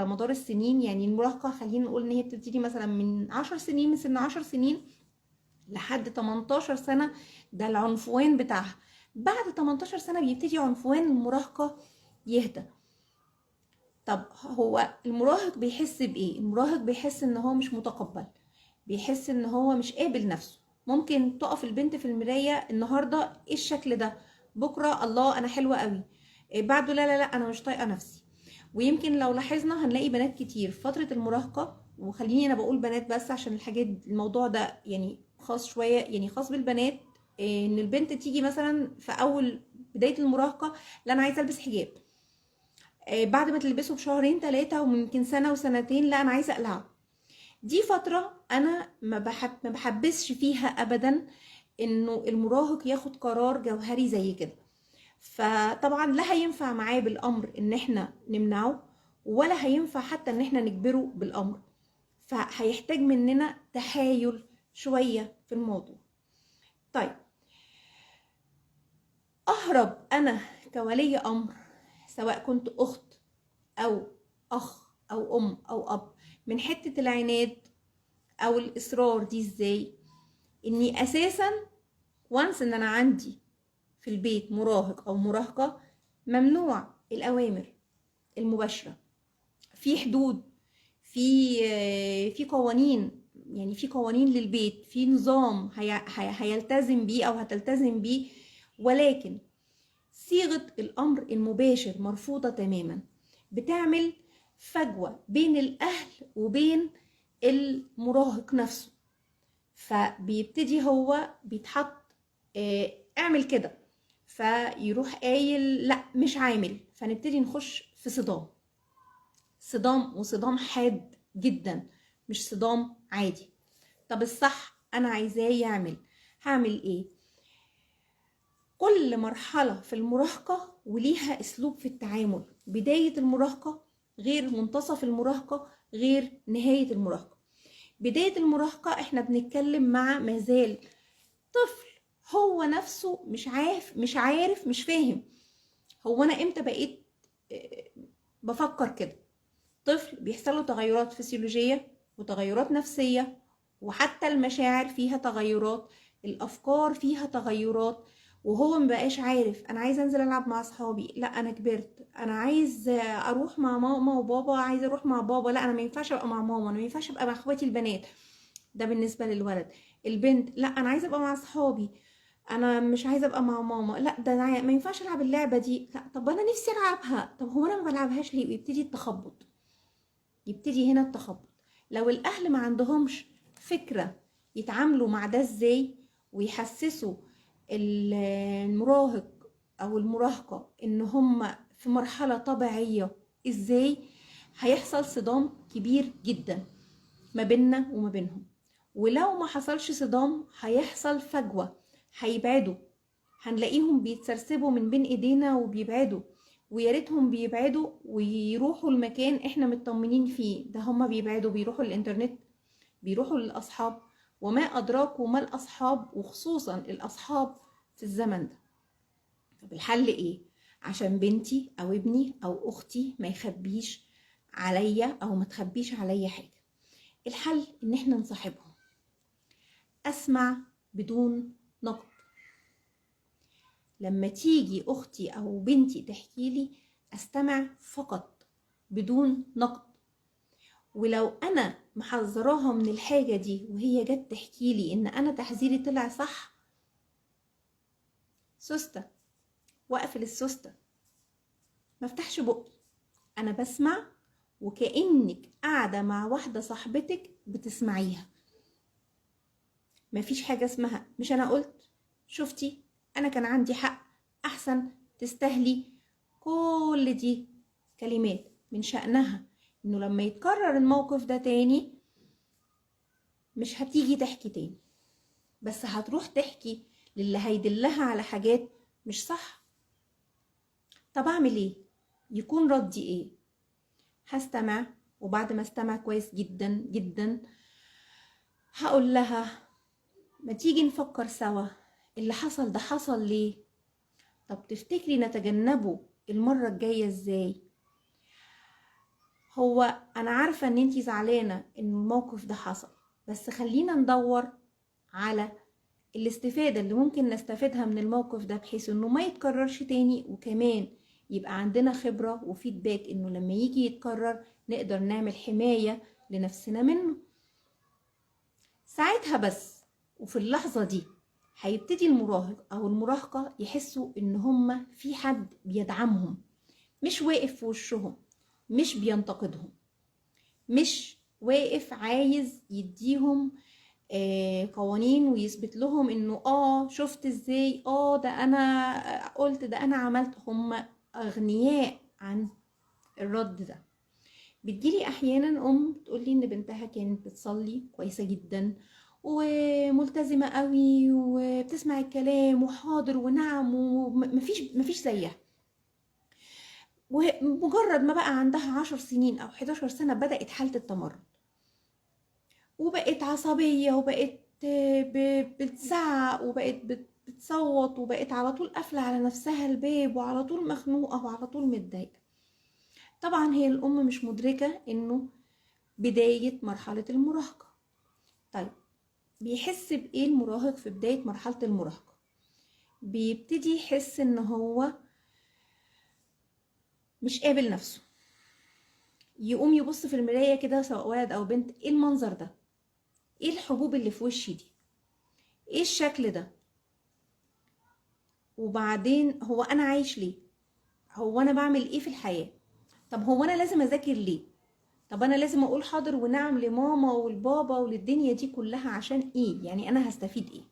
مدار السنين. يعني المراهقة خلينا نقول ان هي بتبتدي مثلا من 10 سنين، من سن 10 سنين لحد 18 سنة، ده العنفوان بتاعها. بعد 18 سنة بيبتدي عنفوان المراهقة يهدى. طب هو المراهق بيحس بإيه؟ المراهق بيحس ان هو مش متقبل، بيحس ان هو مش قابل نفسه. ممكن تقف البنت في المراية النهاردة ايه الشكل ده، بكرة الله انا حلوة قوي، بعده لا لا لا انا مش طايقة نفسي. ويمكن لو لاحظنا هنلاقي بنات كتير في فترة المراهقة، وخليني انا بقول بنات بس عشان الحاجات الموضوع ده يعني خاص شوية، يعني خاص بالبنات. ان البنت تيجي مثلا في اول بداية المراهقة، لا انا عايزة البس حجاب، بعد ما تلبسه بشهرين ثلاثة وممكن سنة وسنتين لا انا عايزة اقلعه. دي فترة انا ما بحبسش فيها ابدا انه المراهق ياخد قرار جوهري زي كده. فطبعا لا هينفع معاه بالامر ان احنا نمنعه، ولا هينفع حتى ان احنا نجبره بالامر. فهيحتاج مننا تحايل شوية في الموضوع. طيب، اهرب انا كولي امر، سواء كنت اخت او اخ او ام او اب، من حتة العناد او الاصرار دي ازاي؟ اني اساسا وانس ان انا عندي في البيت مراهق او مراهقة، ممنوع الاوامر المباشرة، في حدود، في قوانين، يعني في قوانين للبيت، في نظام هيلتزم بيه او هتلتزم بيه. ولكن صيغة الامر المباشر مرفوضة تماما، بتعمل فجوة بين الاهل وبين المراهق نفسه. فبيبتدي هو بيتحط اعمل كده، فيروح قايل لا مش عامل، فنبتدي نخش في صدام، صدام وصدام حاد جدا، مش صدام عادي. طب الصح انا عايزاه يعمل، هعمل ايه؟ كل مرحلة في المراهقة وليها اسلوب في التعامل. بداية المراهقة غير منتصف المراهقة غير نهاية المراهقة. بداية المراهقة احنا بنتكلم مع مازال طفل، هو نفسه مش عارف مش فاهم هو انا امتى بقيت بفكر كده. طفل بيحصل له تغيرات فسيولوجية وتغيرات نفسية، وحتى المشاعر فيها تغيرات، الافكار فيها تغيرات، وهو مبقاش عارف انا عايز انزل العب مع اصحابي، لا انا كبرت، انا عايز اروح مع ماما وبابا، عايز اروح مع بابا، لا انا ما ينفعش ابقى مع ماما، انا ما ينفعش ابقى مع اخواتي البنات. ده بالنسبة للولد. البنت لا انا عايزه ابقى مع اصحابي، انا مش عايزه ابقى مع ماما، لا ده انا ما ينفعش العب اللعبه دي، لا طب انا نفسي العبها، طب هو انا ما بلعبهاش ليه؟ ويبتدي التخبط، يبتدي هنا التخبط. لو الاهل ما عندهمش فكره يتعاملوا مع ده ازاي، ويحسسوا المراهق او المراهقه ان هم في مرحله طبيعيه ازاي، هيحصل صدام كبير جدا ما بيننا وما بينهم. ولو ما حصلش صدام هيحصل فجوة، هيبعدوا، هنلاقيهم بيتسرسبوا من بين ايدينا وبيبعدوا. ويا ريتهم بيبعدوا ويروحوا المكان احنا مطمنين فيه، ده هما بيبعدوا، بيروحوا الانترنت، بيروحوا للاصحاب. وما ادراكوا ما الاصحاب، وخصوصا الاصحاب في الزمن ده. طب الحل ايه؟ عشان بنتي او ابني او اختي ما يخبيش عليا او ما تخبيش عليا حاجة، الحل ان احنا نصاحبهم. اسمع بدون نقد. لما تيجي اختي او بنتي تحكي لي، استمع فقط بدون نقد. ولو انا محذراها من الحاجة دي وهي جت تحكي لي ان انا تحذيري طلع صح، سوستة، واقفل السوستة، ما افتحش بقي، انا بسمع، وكأنك قاعدة مع واحدة صاحبتك بتسمعيها. مفيش حاجة اسمها مش انا قلت، شفتي انا كان عندي حق، احسن تستهلي. كل دي كلمات من شأنها انه لما يتكرر الموقف ده تاني مش هتيجي تحكي تاني، بس هتروح تحكي للي هيدلها على حاجات مش صح. طب اعمل ايه؟ يكون ردي ايه؟ هستمع، وبعد ما استمع كويس جدا جدا هقول لها ما تيجي نفكر سوا، اللي حصل ده حصل ليه؟ طب تفتكري نتجنبه المرة الجاية ازاي؟ هو انا عارفة ان انتي زعلانة ان الموقف ده حصل، بس خلينا ندور على الاستفادة اللي ممكن نستفيدها من الموقف ده بحيث انه ما يتكررش تاني، وكمان يبقى عندنا خبرة وفيدباك انه لما يجي يتكرر نقدر نعمل حماية لنفسنا منه. ساعتها بس وفي اللحظة دي هيبتدي المراهق او المراهقة يحسوا ان هما في حد بيدعمهم، مش واقف في وشهم، مش بينتقدهم، مش واقف عايز يديهم قوانين ويثبت لهم انه شفت ازاي، ده انا قلت، ده انا عملت. هم اغنياء عن الرد ده. بتجيلي احيانا تقولي ان بنتها كانت بتصلي كويسة جدا وملتزمة قوي وبتسمع الكلام وحاضر ونعم ومفيش زيها، ومجرد ما بقى عندها 10 سنين او 11 سنة بدأت حالة التمرد وبقت عصبية وبقت بتزعق وبقت بتصوت وبقت على طول قافلة على نفسها الباب وعلى طول مخنوقة وعلى طول متضايقة. طبعا هي الأم مش مدركة إنه بداية مرحلة المراهقة. طيب بيحس بإيه المراهق في بداية مرحلة المراهقة؟ بيبتدي يحس إن هو مش قابل نفسه، يقوم يبص في المراية كده سواء ولد أو بنت، إيه المنظر ده؟ إيه الحبوب اللي في وشي دي؟ إيه الشكل ده؟ وبعدين هو انا عايش ليه؟ هو انا بعمل ايه في الحياة؟ طب هو انا لازم اذاكر ليه؟ طب انا لازم اقول حاضر ونعم لماما والبابا وللدنيا دي كلها عشان ايه؟ يعني انا هستفيد ايه؟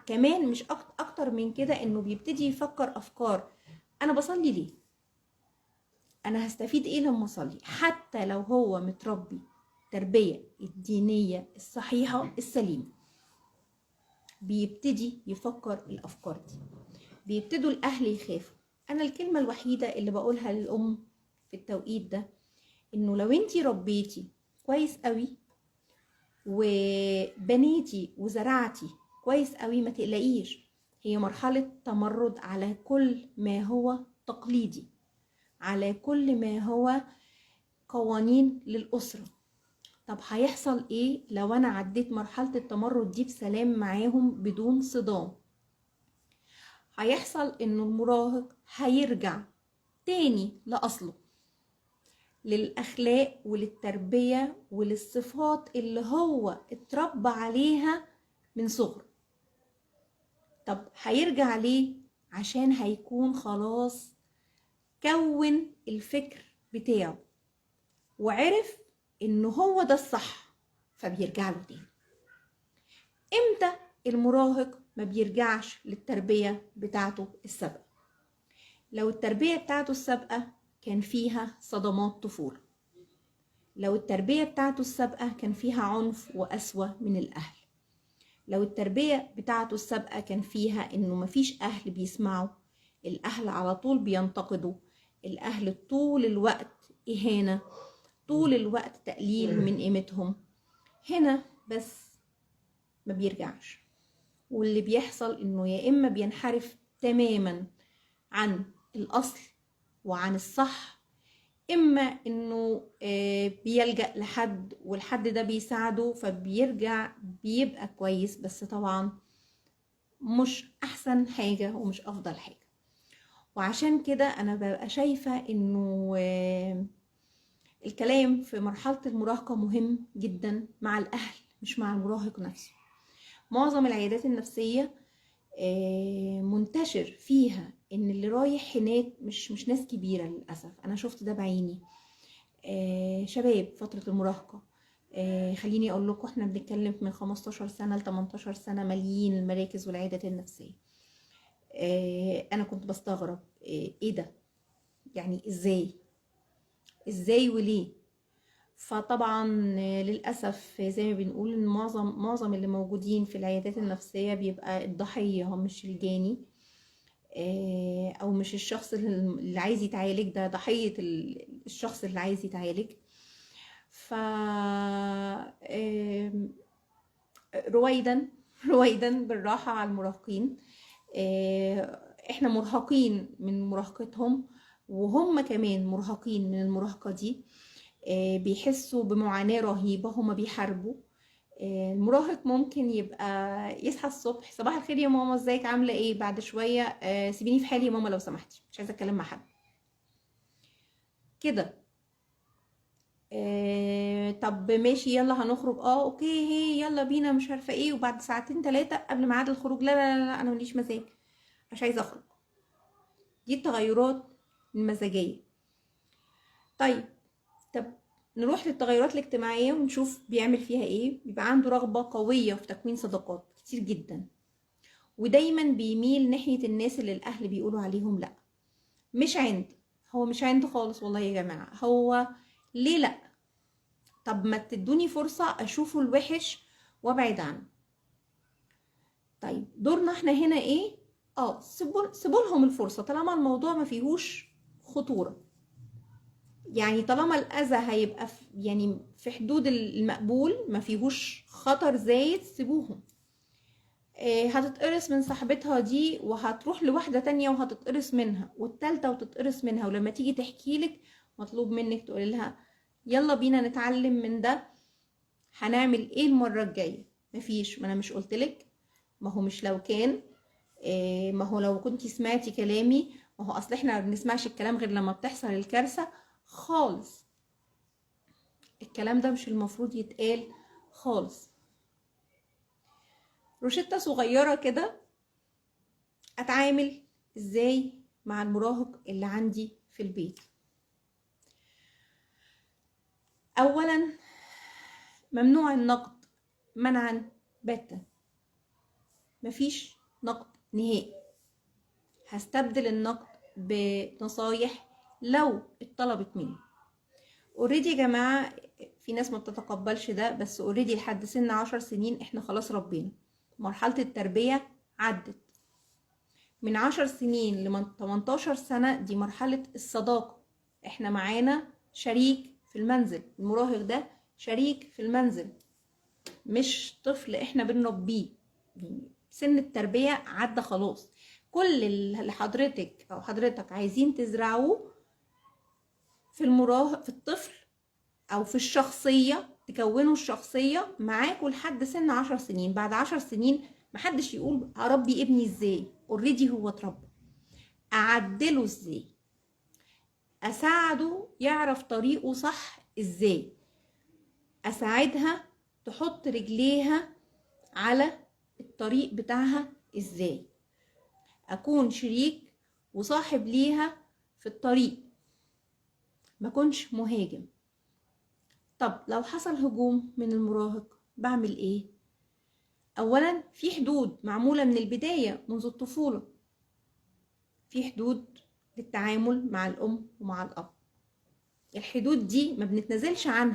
كمان مش اكتر من كده، انه بيبتدي يفكر افكار، انا بصلي ليه؟ انا هستفيد ايه لما اصلي؟ حتى لو هو متربي التربية الدينية الصحيحة السليمة بيبتدي يفكر الافكار دي. بيبتدوا الاهل يخافوا. انا الكلمة الوحيدة اللي بقولها للام في التوقيت ده انه لو انتي ربيتي كويس قوي وبنيتي وزرعتي كويس قوي ما تقلقيش، هي مرحلة تمرد على كل ما هو تقليدي، على كل ما هو قوانين للأسرة. طب هيحصل ايه لو انا عديت مرحلة التمرد دي بسلام معاهم بدون صدام؟ هيحصل انه المراهق هيرجع تاني لأصله، للأخلاق وللتربية وللصفات اللي هو اتربى عليها من صغره. طب هيرجع ليه؟ عشان هيكون خلاص كون الفكر بتاعه وعرف انه هو ده الصح، فبيرجع له تاني. امتى المراهق ما بيرجعش للتربية بتاعته السابقة؟ لو التربية بتاعته السابقة كان فيها صدمات طفولة، لو التربية بتاعته السابقة كان فيها عنف وقسوة من الأهل، لو التربية بتاعته السابقة كان فيها إنه مفيش أهل بيسمعوا، الأهل على طول بينتقدوا، الأهل طول الوقت إهانة، طول الوقت تقليل من قيمتهم، هنا بس ما بيرجعش. واللي بيحصل إنه يا إما بينحرف تماما عن الأصل وعن الصح، اما انه بيلجأ لحد والحد ده بيساعده فبيرجع بيبقى كويس، بس طبعا مش احسن حاجة ومش افضل حاجة. وعشان كده انا ببقى شايفة انه الكلام في مرحلة المراهقة مهم جدا مع الاهل مش مع المراهق نفسه. معظم العيادات النفسية منتشر فيها ان اللي رايح هناك مش ناس كبيرة للأسف. انا شفت ده بعيني، شباب فترة المراهقة. خليني اقول لكم احنا بنتكلم من 15 سنة ل 18 سنة ماليين المراكز والعيادات النفسية. انا كنت بستغرب ايه ده، يعني ازاي وليه؟ فطبعا للأسف زي ما بنقول ان معظم اللي موجودين في العيادات النفسية بيبقى الضحية مش الجاني، او مش الشخص اللي عايز يتعالج، ده ضحية الشخص اللي عايز يتعالج. ف رويدا بالراحة على المراهقين. احنا مرهقين من مراهقتهم وهم كمان مرهقين من المراهقة دي. بيحسوا بمعاناة رهيبة، هما بيحاربوا. المراهق ممكن يبقى يصحى الصبح، صباح الخير يا ماما، ازيك، عاملة ايه، بعد شوية سيبيني في حالي يا ماما لو سمحتي، مش عايزة اتكلم مع حد كده. طب ماشي يلا هنخرج، اوكي، هي يلا بينا، مش عارفة ايه، وبعد ساعتين 3 قبل ميعاد الخروج، لا لا لا لا، انا ماليش مزاج، مش عايزة اخرج. دي التغيرات المزاجية. طب نروح للتغيرات الاجتماعية ونشوف بيعمل فيها ايه. بيبقى عنده رغبة قوية في تكوين صداقات كتير جدا، ودايما بيميل ناحية الناس اللي الأهل بيقولوا عليهم لأ. مش عند، هو مش عنده خالص والله يا جماعة، هو ليه لأ؟ طب ما تدوني فرصة أشوفه الوحش وأبعد عنه. طيب دورنا احنا هنا ايه؟ سيبولهم الفرصة طالما الموضوع ما فيهوش خطورة، يعني طالما الأذى هيبقى يعني في حدود المقبول، ما فيهوش خطر زايد، سيبوهم. هتتقرص من صاحبتها دي وهتروح لواحدة تانية وهتتقرص منها والتالتة وتتقرص منها، ولما تيجي تحكيلك مطلوب منك تقولي لها يلا بينا نتعلم من ده، هنعمل ايه المرة الجاية. مفيش، ما انا مش قلتلك، ما هو مش لو كان، ما هو لو كنتي سمعتي كلامي، ما هو اصل احنا ما بنسمعش الكلام غير لما بتحصل الكارثة خالص. الكلام ده مش المفروض يتقال خالص. روشتة صغيرة كده، اتعامل ازاي مع المراهق اللي عندي في البيت. اولا، ممنوع النقد منعا باتا، مفيش نقد نهائي. هستبدل النقد بنصايح لو اتطلبت مني. اوريدي يا جماعة، في ناس ما بتتقبلش ده، بس اوريدي لحد سن 10 سنين احنا خلاص ربينا، مرحلة التربية عدت. من 10 سنين ل 18 سنة دي مرحلة الصداقة، احنا معانا شريك في المنزل، المراهق ده شريك في المنزل، مش طفل احنا بنربيه. سن التربية عدى خلاص. كل اللي حضرتك او حضرتك عايزين تزرعوه في المراهق، في الطفل او في الشخصية، تكونوا الشخصية معاكوا لحد سن 10 سنين. بعد 10 سنين محدش يقول هربي ابني ازاي، اوريدي هو اتربى. اعدله ازاي، اساعده يعرف طريقه صح ازاي، اساعدها تحط رجليها على الطريق بتاعها ازاي، اكون شريك وصاحب ليها في الطريق، ما كنش مهاجم. طب لو حصل هجوم من المراهق بعمل ايه؟ اولا، في حدود معمولة من البداية منذ الطفولة، في حدود للتعامل مع الام ومع الاب. الحدود دي ما بنتنازلش عنها.